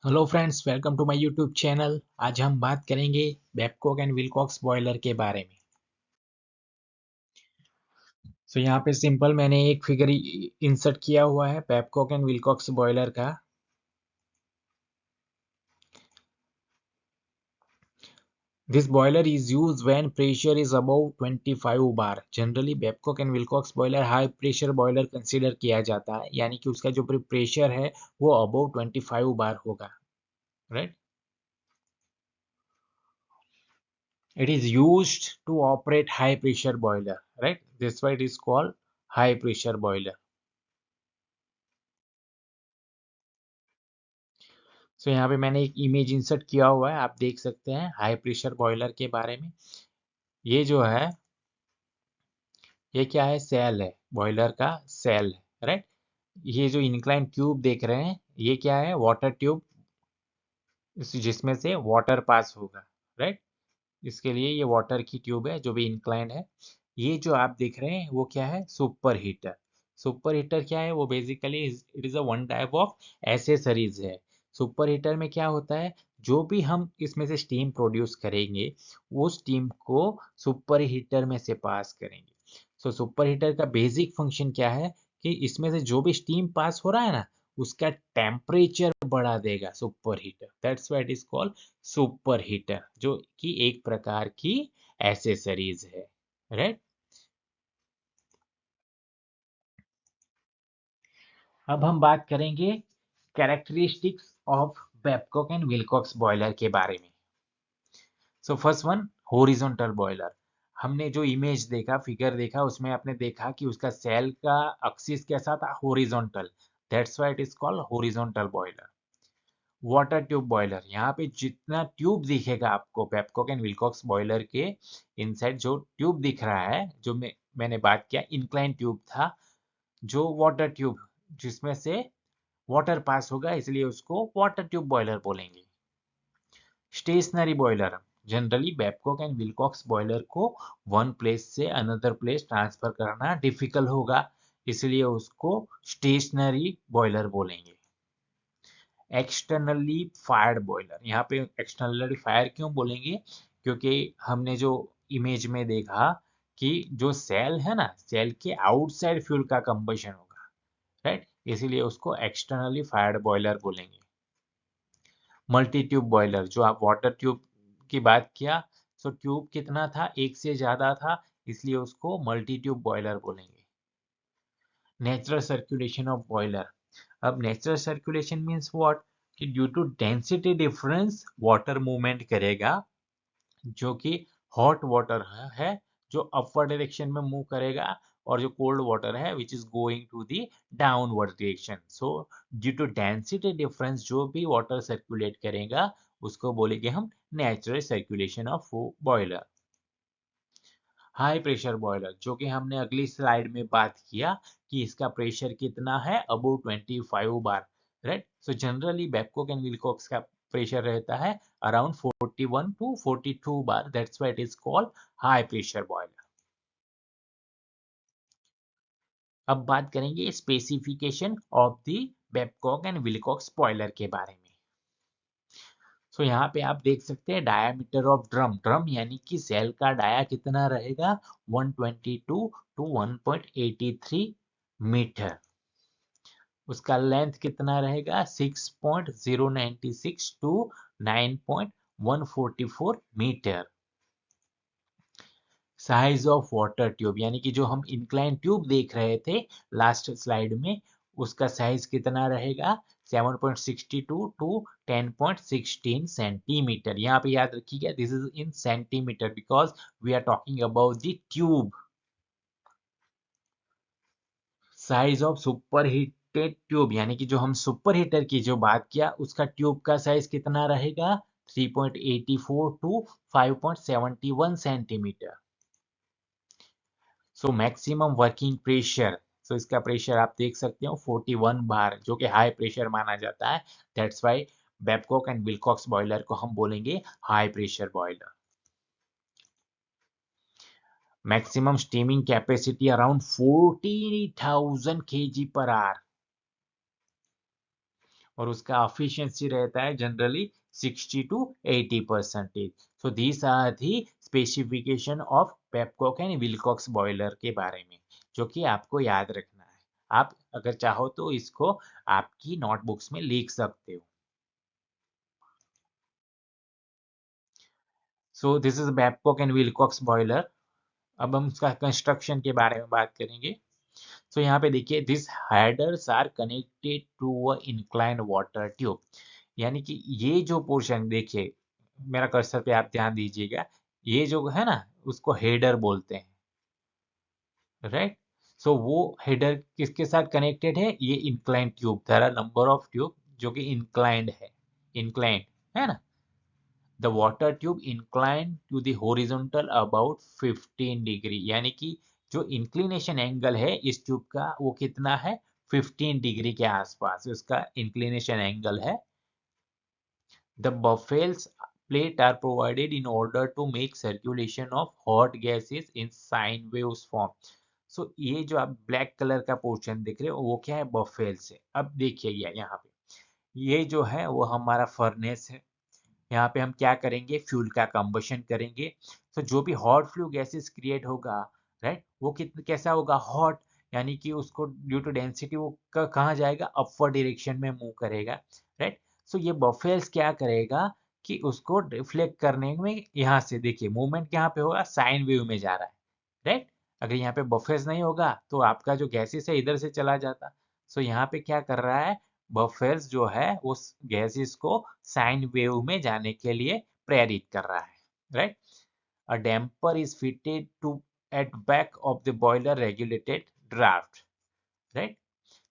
Hello friends, welcome to my YouTube channel. आज हम बात करेंगे बैबकॉक एंड विलकॉक्स बॉयलर के बारे में। यहाँ पे सिंपल मैंने एक फिगर इंसर्ट किया हुआ है बैबकॉक एंड विलकॉक्स बॉयलर का। This boiler is use when pressure is above 25 bar. Generally Babcock and Wilcox boiler high pressure boiler consider किया जाता है, यानी कि उसका जो प्रेशर है वो अबव 25 बार होगा, right. It is used to operate high pressure boiler, right? That's why it is called high pressure boiler. यहाँ पे मैंने एक इमेज इंसर्ट किया हुआ है, आप देख सकते हैं हाई प्रेशर बॉयलर के बारे में। ये जो है, ये क्या है? सेल है, बॉयलर का सेल है, राइट। ये जो इंक्लाइन ट्यूब देख रहे हैं, ये क्या है? वाटर ट्यूब, जिसमें से वाटर पास होगा, राइट। इसके लिए ये वाटर की ट्यूब है जो भी इंक्लाइन है। ये जो आप देख रहे हैं वो क्या है? Super heater. सुपर हीटर क्या है? वो basically it is a one type of accessories है। सुपर हीटर में क्या होता है? जो भी हम इसमें से स्टीम प्रोड्यूस करेंगे, वो स्टीम को सुपर हीटर में से पास करेंगे। सुपर हीटर का बेसिक फंक्शन क्या है कि इसमें से जो भी स्टीम पास हो रहा है ना, उसका टेम्परेचर बढ़ा देगा super heater. That's why it is called super heater, जो कि एक प्रकार की एसेसरीज है, राइट। अब हम बात करेंगे characteristics of Babcock and Wilcox boiler के बारे में। First one, horizontal boiler. हमने जो इमेज देखा, फिगर देखा, उसमें आपने देखा कि उसका सेल का एक्सिस कैसा था? Horizontal. That's why it is called horizontal boiler. Water tube boiler, यहाँ पे जितना ट्यूब दिखेगा आपको बैबकॉक एंड विलकॉक्स बॉयलर के इनसाइड, जो ट्यूब दिख रहा है, जो मैंने बात किया, इंक्लाइन ट्यूब था, जो वाटर ट्यूब, जिसमें से वाटर पास होगा, इसलिए उसको वाटर ट्यूब बॉयलर बोलेंगे। Stationary boiler, generally Babcock and Wilcox boiler को वन प्लेस से अनदर प्लेस ट्रांसफर करना डिफिकल्ट होगा, इसलिए उसको स्टेशनरी बॉयलर बोलेंगे। एक्सटर्नली फायर्ड बॉयलर, यहाँ पे एक्सटर्नली फायर क्यों बोलेंगे? क्योंकि हमने जो इमेज में देखा कि जो सेल है ना, सेल के आउटसाइड फ्यूल का कंबशन होगा, राइट, इसीलिए उसको एक्सटर्नली फायर्ड बॉयलर बोलेंगे। मल्टी ट्यूब बॉयलर, जो आप वाटर ट्यूब की बात किया, ट्यूब कितना था? एक से ज्यादा था, इसलिए उसको मल्टी ट्यूब बॉयलर बोलेंगे। Natural circulation of boiler. अब नेचुरल सर्कुलेशन मीन्स व्हाट? कि due to density difference water movement करेगा, जो कि हॉट वाटर है जो अपवर्ड डायरेक्शन में मूव करेगा, और जो कोल्ड वाटर है which is going to the downward direction. Due to density difference जो भी वाटर सर्कुलेट करेगा, उसको बोलेंगे हम natural circulation of boiler. High pressure boiler, जो कि हमने अगली स्लाइड में बात किया कि इसका प्रेशर कितना है? Above 25 bar, right. Generally Babcock and Wilcox का प्रेशर रहता है around 41 to 42 bar. That's why it is called high pressure boiler. अब बात करेंगे specification of the Babcock and Wilcox boiler के बारे में। यहाँ पे आप देख सकते हैं डायामीटर ऑफ ड्रम। ड्रम यानी कि सेल का डाया कितना रहेगा? 122 टू 1.83 मीटर। उसका लेंथ कितना रहेगा? 6.096 to 9.144 metre. Size of water tube, यानी कि जो हम इंक्लाइन ट्यूब देख रहे थे लास्ट स्लाइड में, उसका साइज कितना रहेगा? 7.62 टू 10.16 सेंटीमीटर। यहाँ पे याद रखिएगा, this is in centimetre because we are talking about the tube. Size of super heated tube, यानी कि जो हम सुपर हीटर की जो बात किया, उसका ट्यूब का साइज कितना रहेगा? 3.84 to 5.71 centimetre. Maximum working pressure, इसका प्रेशर आप देख सकते हो 41 बार, जो कि हाई प्रेशर माना जाता है। That's why Babcock and Wilcox boiler को हम बोलेंगे high pressure boiler. Maximum steaming capacity around 40,000 kg per hour. और उसका एफिशिएंसी रहता है generally 60 to 80%। So these are the specification of Babcock and Wilcox boiler के बारे में, जो कि आपको याद रखना है। आप अगर चाहो तो इसको आपकी नोटबुक्स में लिख सकते हो। सो this is Babcock and Wilcox boiler. अब हम उसका कंस्ट्रक्शन के बारे में बात करेंगे। सो यहाँ पे देखिए, this headers are connected to a inclined water tube, यानी कि ये जो पोर्शन देखिए, मेरा कर्सर पे आप ध्यान दीजिएगा, ये जो है ना उसको हेडर बोलते हैं, राइट। सो वो हेडर किसके साथ कनेक्टेड है, ये inclined tube, there are number of tube जो कि इंक्लाइंड है, इंक्लाइंड है ना। The water tube inclined to the horizontal about 15 degree, यानी कि जो इंक्लिनेशन एंगल है इस ट्यूब का वो कितना है, 15 डिग्री के आसपास उसका इंक्लिनेशन एंगल है। The buffels plate are provided in order to make circulation of hot gases in sine waves form. So ये जो आप ब्लैक कलर का पोर्शन देख रहे हो वो क्या है, बफेल्स है। अब देखिए यहाँ पे ये जो है वो हमारा फर्नेस है। यहाँ पे हम क्या करेंगे, फ्यूल का कंबशन करेंगे। तो जो भी हॉट फ्लू गैसेस क्रिएट होगा, राइट, वो कितना कैसा होगा, हॉट, यानी कि उसको ड्यू टू डेंसिटी वो कहाँ जाएगा, अपवर्ड डायरेक्शन में मूव करेगा, राइट। सो ये बफेल्स क्या करेगा कि उसको रिफ्लेक्ट करने में, यहाँ से देखिए मूवमेंट यहाँ पे होगा, साइन वेव में जा रहा है, राइट। अगर यहाँ पे बफेल्स नहीं होगा तो आपका जो गैसेस है इधर से चला जाता। सो यहाँ पे क्या कर रहा है, बफेल्स जो है उस गैसेस को साइन वेव में जाने के लिए प्रेरित कर रहा है, right. A damper is fitted to at back of the boiler regulated draft, right.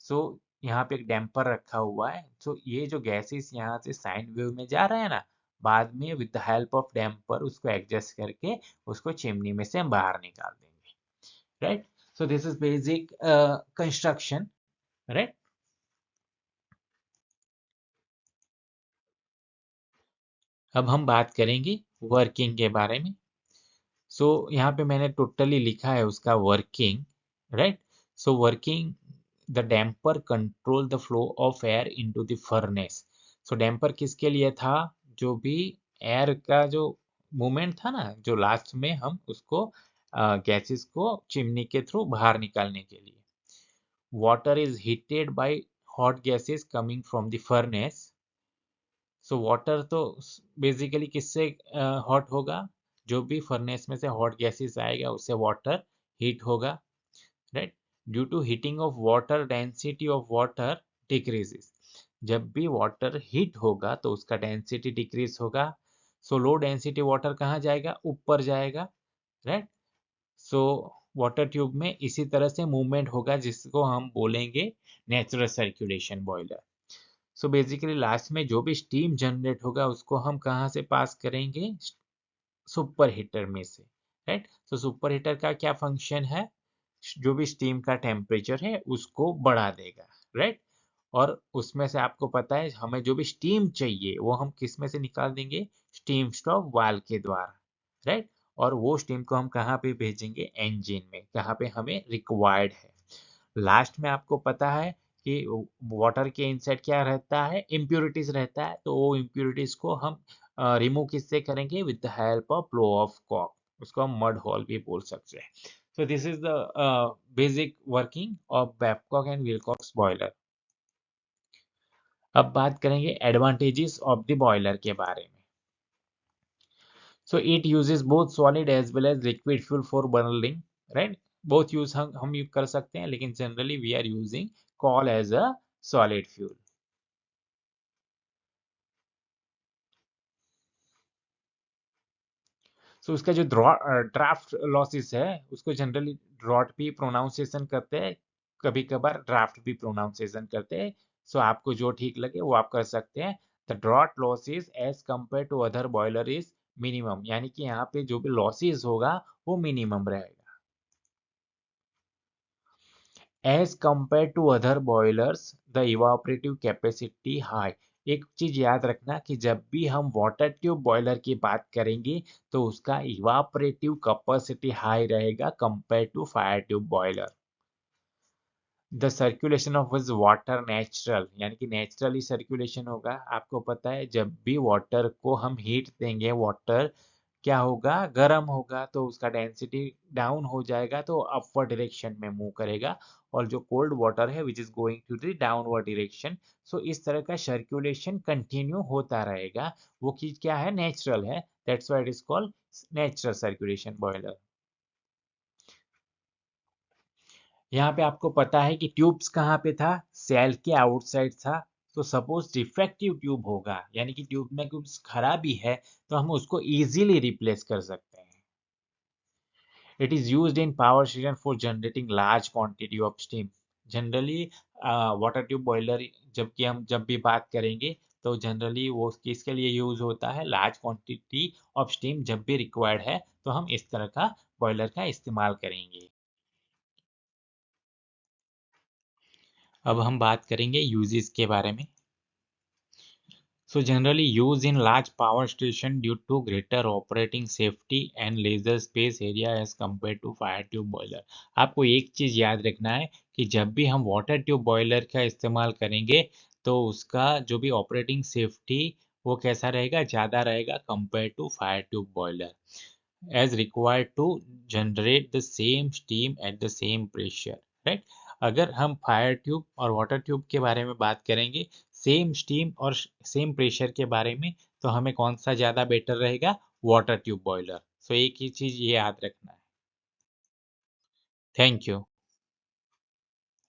So यहाँ पे एक डैम्पर रखा हुआ है। सो ये जो गैसेस यहाँ से साइन वेव में जा रहे हैं ना, बाद में with the help of damper उसको एडजस्ट करके उसको चिमनी में से हम बाहर निकाल देंगे, right. So this is basic construction, right. अब हम बात करेंगे वर्किंग के बारे में। सो यहाँ पे मैंने टोटली लिखा है उसका working, right. So working, the damper control the flow of air into the furnace. So damper किसके लिए था, जो भी एयर का जो मूवमेंट था ना, जो लास्ट में हम उसको गैसेस को चिमनी के थ्रू बाहर निकालने के लिए। Water is heated by hot gases coming from the furnace. So water तो बेसिकली किससे हॉट होगा, जो भी फर्नेस में से हॉट गैसेस आएगा उससे वाटर हीट होगा, right. Due to heating of water density of water decreases, जब भी वाटर हीट होगा तो उसका डेंसिटी डिक्रीज होगा। सो लो डेंसिटी वाटर कहाँ जाएगा, ऊपर जाएगा, राइट। सो वाटर ट्यूब में इसी तरह से मूवमेंट होगा जिसको हम बोलेंगे natural circulation boiler. So basically last में जो भी स्टीम जनरेट होगा उसको हम कहाँ से पास करेंगे, सुपर हीटर में से, राइट। तो सुपर हीटर का क्या फंक्शन है, जो भी स्टीम का टेम्परेचर है उसको बढ़ा देगा, राइट। और उसमें से आपको पता है हमें जो भी स्टीम चाहिए वो हम किस में से निकाल देंगे, स्टीम स्टॉप वाल्व के द्वारा, राइट। और वो स्टीम को हम कहाँ पे भेजेंगे, इंजन में, कहाँ पे हमें रिक्वायर्ड है। लास्ट में आपको पता है कि वाटर के इनसाइड क्या रहता है, इम्प्योरिटीज रहता है। तो वो इम्प्योरिटीज को हम रिमूव किससे करेंगे, with the help of blow off cock, उसको हम मड होल भी बोल सकते हैं। So this is the basic working of Babcock and Wilcox boiler. अब बात करेंगे एडवांटेजेस ऑफ द बॉयलर के बारे में। So it uses both solid as well as liquid fuel for burning, right. Both use हम यूज कर सकते हैं, लेकिन generally we are using coal as a solid fuel. So उसका जो ड्राफ्ट लॉसेस है उसको जनरली ड्रॉट भी प्रोनाउंसिएशन करते हैं, कभी कभार ड्राफ्ट भी प्रोनाउंसिएशन करते हैं। सो आपको जो ठीक लगे वो आप कर सकते हैं। The draught losses as compare to other boiler is minimum, यानी कि यहाँ पे जो भी लॉसेस होगा वो मिनिमम रहेगा as compare to other boilers. The evaporative capacity high. एक चीज याद रखना कि जब भी हम वाटर ट्यूब बॉयलर की बात करेंगे तो उसका इवापोरेटिव कैपेसिटी हाई रहेगा compare to fire tube boiler. The circulation of water natural, यानी कि नेचुरली सर्कुलेशन होगा। आपको पता है जब भी वाटर को हम हीट देंगे, वाटर क्या होगा, गर्म होगा, तो उसका डेंसिटी डाउन हो जाएगा, तो अपवर्ड डायरेक्शन में मूव करेगा। और जो कोल्ड वाटर है which is going to the downward direction, so इस तरह का सर्कुलेशन कंटिन्यू होता रहेगा। वो चीज क्या है, नेचुरल है, that's why it is called natural circulation boiler. यहाँ पे आपको पता है कि ट्यूब्स कहाँ पे था, सेल के आउटसाइड था। तो सपोज डिफेक्टिव ट्यूब होगा, यानी कि ट्यूब में कुछ खराबी है, तो हम उसको इजीली रिप्लेस कर सकते हैं। It is used in power station for generating large quantity of steam. Generally water tube boiler जबकि हम जब भी बात करेंगे, तो जनरली वो किसके लिए यूज होता है, लार्ज क्वांटिटी ऑफ स्टीम जब भी रिक्वायर्ड है, तो हम इस तरह का बॉयलर का इस्तेमाल करेंगे। अब हम बात करेंगे यूजेस के बारे में। So generally used in large power station due to greater operating safety and leisure space area as compared to fire tube boiler। आपको एक चीज याद रखना है कि जब भी हम वाटर ट्यूब बॉयलर का इस्तेमाल करेंगे, तो उसका जो भी ऑपरेटिंग सेफ्टी वो कैसा रहेगा, ज़्यादा रहेगा compare to fire tube boiler, as required to generate the same steam at the same pressure, right। अगर हम फायर ट्यूब और वाटर ट्यूब के बारे में बात करेंगे, सेम स्टीम और सेम प्रेशर के बारे में, तो हमें कौन सा ज़्यादा बेटर रहेगा, वाटर ट्यूब बॉयलर। सो एक ही चीज़ ये याद रखना है। Thank you.